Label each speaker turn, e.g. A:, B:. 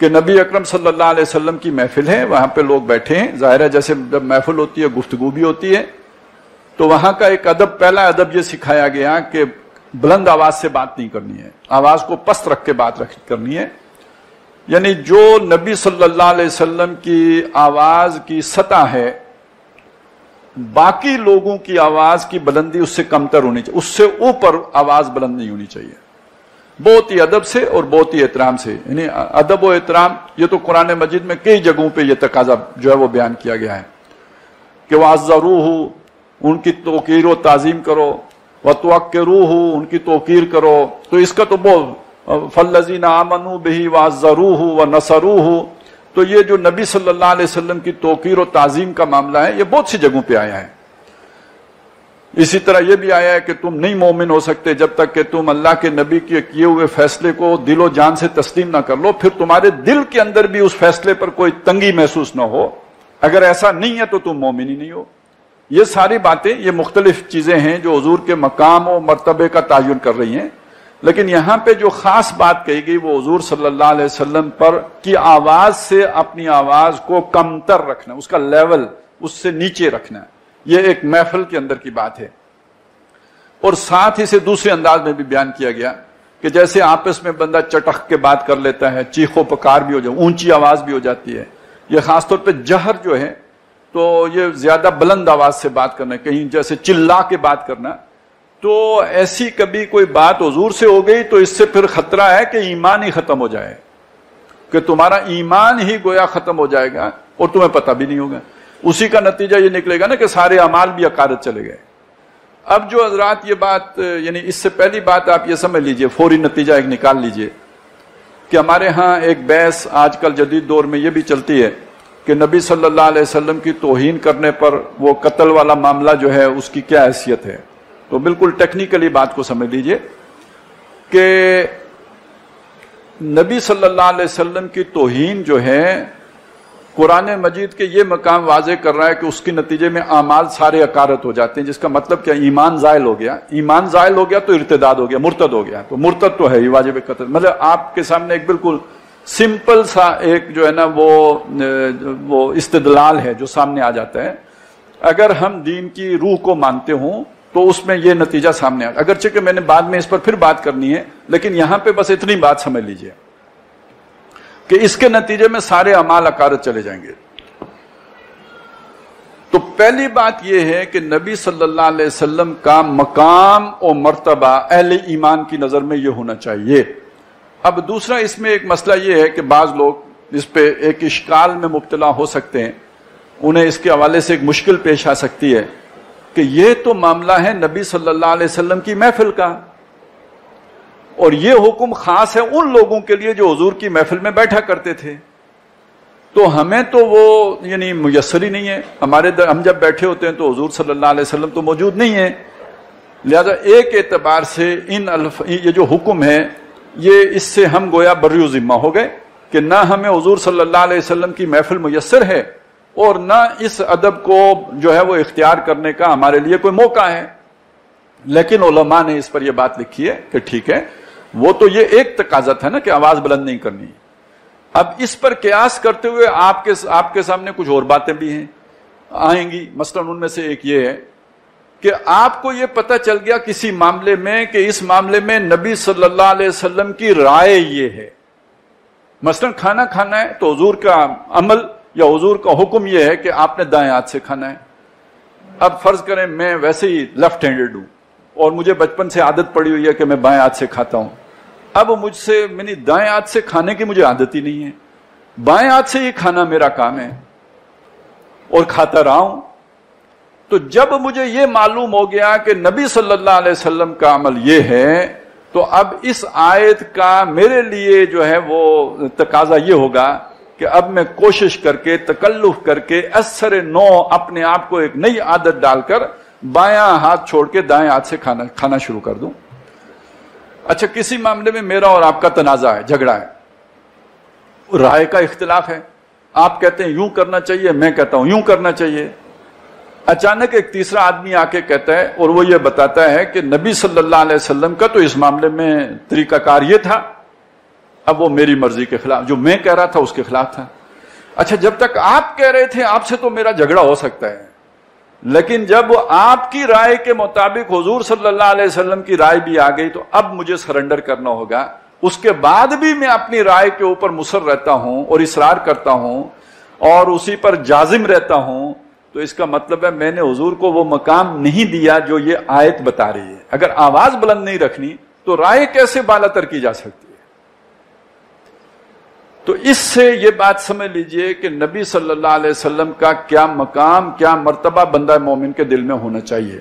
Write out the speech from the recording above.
A: کہ نبی اکرم صلی اللہ علیہ وسلم کی محفل ہے، وہاں پہ لوگ بیٹھے ہیں، ظاہر ہے جیسے جب محفل ہوتی ہے گفتگو بھی ہوتی ہے، تو وہاں کا ایک ادب، پہلا ادب یہ سکھایا گیا کہ بلند آواز سے بات نہیں کرنی ہے، آواز کو پست رکھ کے بات کرنی ہے. یعنی جو نبی صلی اللہ علیہ وسلم کی آواز کی سطح ہے، باقی لوگوں کی آواز کی بلندی اس سے کمتر ہونی چاہیے، اس سے اوپر آواز بلند نہیں ہونی چاہیے، بہت ہی ادب سے اور بہت ہی احترام سے. یعنی ادب و احترام یہ تو قرآن مجید میں کئی جگہوں پہ یہ تقاضا جو ہے وہ بیان کیا گیا ہے کہ وَعَزَّرُوهُ، ان کی توقیر و تعظیم کرو، وَتُوَقِّرُوهُ، ان کی توقیر کرو. تو اس کا تو بہت فَالَّذِينَ آمَنُوا بِهِ وَعَزَّرُوهُ وَنَصَرُوهُ، تو یہ جو نبی صلی اللہ علیہ وسلم کی توقیر و تعظیم کا معاملہ ہے یہ بہت سی جگہوں پہ آیا ہے. اسی طرح یہ بھی آیا ہے کہ تم نہیں مومن ہو سکتے جب تک کہ تم اللہ کے نبی کے کیے ہوئے فیصلے کو دل و جان سے تسلیم نہ کر لو، پھر تمہارے دل کے اندر بھی اس فیصلے پر کوئی تنگی محسوس نہ ہو. اگر ایسا نہیں ہے تو تم مومن ہی نہیں ہو. یہ ساری باتیں، یہ مختلف چیزیں ہیں جو حضور کے مقام و مرتبے کا تعین کر رہی ہیں. لیکن یہاں پہ جو خاص بات کہی گئی وہ حضور صلی اللہ علیہ وسلم پر کی آواز سے اپنی آواز کو کمتر رکھنا، اس کا لیول اس سے نیچے رکھنا، یہ ایک محفل کے اندر کی بات ہے. اور ساتھ ہی سے دوسرے انداز میں بھی بیان کیا گیا کہ جیسے آپس میں بندہ چٹخ کے بات کر لیتا ہے، چیخ و پکار بھی ہو جائے، اونچی آواز بھی ہو جاتی ہے. یہ خاص طور پہ جہر جو ہے تو یہ زیادہ بلند آواز سے بات کرنا، کہیں جیسے چلا کے بات کرنا. تو ایسی کبھی کوئی بات حضور سے ہو گئی تو اس سے پھر خطرہ ہے کہ ایمان ہی ختم ہو جائے، کہ تمہارا ایمان ہی گویا ختم ہو جائے گا اور تمہیں پتہ بھی نہیں ہوگا. اسی کا نتیجہ یہ نکلے گا نا کہ سارے اعمال بھی عقارت چلے گئے. اب جو حضرات یہ بات، یعنی اس سے پہلی بات آپ یہ سمجھ لیجئے، فوری نتیجہ ایک نکال لیجئے کہ ہمارے ہاں ایک بحث آج کل جدید دور میں یہ بھی چلتی ہے کہ نبی صلی اللہ علیہ وسلم کی توہین کرنے پر وہ قتل والا معاملہ جو ہے اس کی کیا حیثیت ہے. تو بالکل ٹیکنیکلی بات کو سمجھ لیجئے کہ نبی صلی اللہ علیہ وسلم کی توہین جو ہے قرآن مجید کے یہ مقام واضح کر رہا ہے کہ اس کے نتیجے میں اعمال سارے عقارت ہو جاتے ہیں، جس کا مطلب کیا، ایمان زائل ہو گیا. ایمان زائل ہو گیا تو ارتداد ہو گیا، مرتد ہو گیا. تو مرتد تو ہے ہی واجب قتل. مطلب آپ کے سامنے ایک بالکل سمپل سا ایک جو ہے نا وہ استدلال ہے جو سامنے آ جاتا ہے. اگر ہم دین کی روح کو مانتے ہوں تو اس میں یہ نتیجہ سامنے آتا ہے. اگرچہ کہ میں نے بعد میں اس پر پھر بات کرنی ہے، لیکن یہاں پہ بس اتنی بات سمجھ لیجئے کہ اس کے نتیجے میں سارے اعمال عقارت چلے جائیں گے. تو پہلی بات یہ ہے کہ نبی صلی اللہ علیہ وسلم کا مقام اور مرتبہ اہل ایمان کی نظر میں یہ ہونا چاہیے. اب دوسرا اس میں ایک مسئلہ یہ ہے کہ بعض لوگ اس پہ ایک اشکال میں مبتلا ہو سکتے ہیں، انہیں اس کے حوالے سے ایک مشکل پیش آ سکتی ہے کہ یہ تو معاملہ ہے نبی صلی اللہ علیہ وسلم کی محفل کا، اور یہ حکم خاص ہے ان لوگوں کے لیے جو حضور کی محفل میں بیٹھا کرتے تھے. تو ہمیں تو وہ یعنی میسر ہی نہیں ہے. ہم جب بیٹھے ہوتے ہیں تو حضور صلی اللہ علیہ وسلم تو موجود نہیں ہے. لہذا ایک اعتبار سے یہ جو حکم ہے یہ اس سے ہم گویا بری ذمہ ہو گئے کہ نہ ہمیں حضور صلی اللہ علیہ وسلم کی محفل میسر ہے اور نہ اس ادب کو جو ہے وہ اختیار کرنے کا ہمارے لیے کوئی موقع ہے. لیکن علماء نے اس پر یہ بات لکھی ہے کہ ٹھیک ہے، وہ تو یہ ایک تقاضا تھا نا کہ آواز بلند نہیں کرنی. اب اس پر قیاس کرتے ہوئے آپ کے سامنے کچھ اور باتیں بھی ہیں آئیں گی. مثلا ان میں سے ایک یہ ہے کہ آپ کو یہ پتہ چل گیا کسی معاملے میں کہ اس معاملے میں نبی صلی اللہ علیہ وسلم کی رائے یہ ہے. مثلا کھانا کھانا ہے تو حضور کا عمل یا حضور کا حکم یہ ہے کہ آپ نے دائیں ہاتھ سے کھانا ہے. اب فرض کریں میں ویسے ہی لیفٹ ہینڈڈ ہوں اور مجھے بچپن سے عادت پڑی ہوئی ہے کہ میں بائیں ہاتھ سے کھاتا ہوں. اب مجھ سے میں دائیں ہاتھ سے کھانے کی مجھے عادت ہی نہیں ہے، بائیں ہاتھ سے ہی کھانا میرا کام ہے اور کھاتا رہا ہوں. تو جب مجھے یہ معلوم ہو گیا کہ نبی صلی اللہ علیہ وسلم کا عمل یہ ہے تو اب اس آیت کا میرے لیے جو ہے وہ تقاضا یہ ہوگا کہ اب میں کوشش کر کے تکلف کر کے اثر نو اپنے آپ کو ایک نئی عادت ڈال کر بایاں ہاتھ چھوڑ کے دائیں ہاتھ سے کھانا شروع کر دوں. اچھا کسی معاملے میں میرا اور آپ کا تنازع ہے، جھگڑا ہے، رائے کا اختلاف ہے. آپ کہتے ہیں یوں کرنا چاہیے، میں کہتا ہوں یوں کرنا چاہیے. اچانک ایک تیسرا آدمی آ کے کہتا ہے اور وہ یہ بتاتا ہے کہ نبی صلی اللہ علیہ وسلم کا تو اس معاملے میں طریقہ کار یہ تھا اب وہ میری مرضی کے خلاف، جو میں کہہ رہا تھا اس کے خلاف تھا۔ اچھا جب تک آپ کہہ رہے تھے آپ سے تو میرا جھگڑا ہو سکتا ہے، لیکن جب آپ کی رائے کے مطابق حضور صلی اللہ علیہ وسلم کی رائے بھی آ گئی تو اب مجھے سرنڈر کرنا ہوگا۔ اس کے بعد بھی میں اپنی رائے کے اوپر مصر رہتا ہوں اور اصرار کرتا ہوں اور اسی پر جازم رہتا ہوں، تو اس کا مطلب ہے میں نے حضور کو وہ مقام نہیں دیا جو یہ آیت بتا رہی ہے۔ اگر آواز بلند نہیں رکھنی تو رائے کیسے بالاتر کی جا سکتی ہے؟ تو اس سے یہ بات سمجھ لیجئے کہ نبی صلی اللہ علیہ وسلم کا کیا مقام، کیا مرتبہ بندہ مومن کے دل میں ہونا چاہیے۔